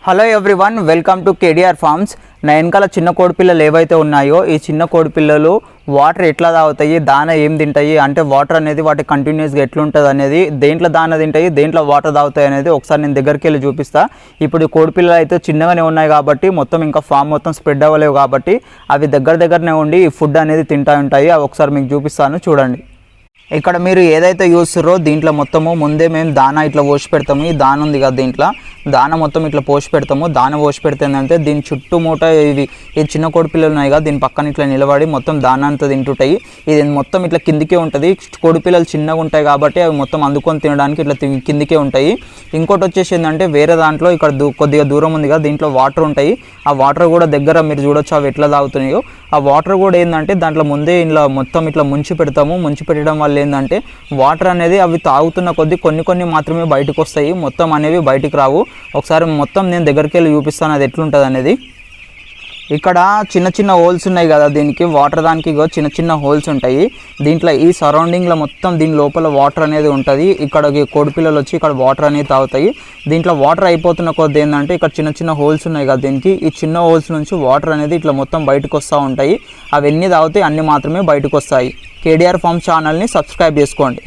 Hello everyone, welcome to KDR farms. నా వెనకాల చిన్న కోడిపిల్లలు ఏవైతే ఉన్నాయో ఈ చిన్న కోడిపిల్లలు వాటర్ ఎట్లా తాగుతాయి, దాన ఏం తింటాయి, అంటే వాటర్ అనేది వాటి కంటిన్యూస్గా ఎట్లుంటుంది అనేది, దేంట్లో దాన తింటాయి, దేంట్లో వాటర్ తాగుతాయి అనేది ఒకసారి నేను దగ్గరికి వెళ్ళి చూపిస్తా. ఇప్పుడు ఈ కోడిపిల్లలు అయితే చిన్నగానే ఉన్నాయి కాబట్టి మొత్తం ఇంకా ఫామ్ మొత్తం స్ప్రెడ్ అవ్వలేవు కాబట్టి అవి దగ్గరనే ఉండి ఈ ఫుడ్ అనేది తింటూ ఉంటాయి. అవి ఒకసారి మీకు చూపిస్తాను, చూడండి. ఇక్కడ మీరు ఏదైతే చూస్తారో దీంట్లో మొత్తము ముందే మేము దానా ఇట్లా పోసి పెడతాము. ఈ దాన ఉంది కదా, దీంట్లో దాన మొత్తం ఇట్లా పోసి పెడతాము. దాన పోసి పెడితే ఏంటంటే దీని చుట్టుమూట ఈ చిన్న కోడి పిల్లలు ఉన్నాయి కదా, దీని పక్కన ఇట్లా నిలబడి మొత్తం దాన అంతా తింటుంటాయి. ఇది మొత్తం ఇట్లా కిందికే ఉంటుంది. కోడి పిల్లలు చిన్నగా ఉంటాయి కాబట్టి అవి మొత్తం అందుకొని తినడానికి ఇట్లా కిందికే ఉంటాయి. ఇంకోటి వచ్చేసి ఏంటంటే వేరే దాంట్లో ఇక్కడ కొద్దిగా దూరం ఉంది కదా, దీంట్లో వాటర్ ఉంటాయి. ఆ వాటర్ కూడా దగ్గర మీరు చూడొచ్చు అవి ఎట్లా తాగుతున్నాయో. ఆ వాటర్ కూడా ఏంటంటే దాంట్లో ముందే ఇలా మొత్తం ఇట్లా ముంచి పెడతాము. ముంచి పెట్టడం వల్ల ఏంటంటే వాటర్ అనేది అవి తాగుతున్న కొద్దీ కొన్ని మాత్రమే బయటకు వస్తాయి, మొత్తం అనేవి బయటికి రావు. ఒకసారి మొత్తం నేను దగ్గరికి వెళ్ళి చూపిస్తాను అది ఎట్లుంటుంది అనేది. ఇక్కడ చిన్న హోల్స్ ఉన్నాయి కదా, దీనికి వాటర్ దానికి చిన్న హోల్స్ ఉంటాయి. దీంట్లో ఈ సరౌండింగ్లో మొత్తం దీని లోపల వాటర్ అనేది ఉంటుంది. ఇక్కడ కోడిపిల్లలు వచ్చి ఇక్కడ వాటర్ అనేది తాగుతాయి. దీంట్లో వాటర్ అయిపోతున్న కొద్ది ఏంటంటే ఇక్కడ చిన్న హోల్స్ ఉన్నాయి కదా, దీనికి ఈ చిన్న హోల్స్ నుంచి వాటర్ అనేది ఇట్లా మొత్తం బయటకు వస్తూ ఉంటాయి. అవి ఎన్ని తాగితే అన్ని మాత్రమే బయటకు వస్తాయి. కేడిఆర్ ఫార్మ్స్ ఛానల్ని సబ్స్క్రైబ్ చేసుకోండి.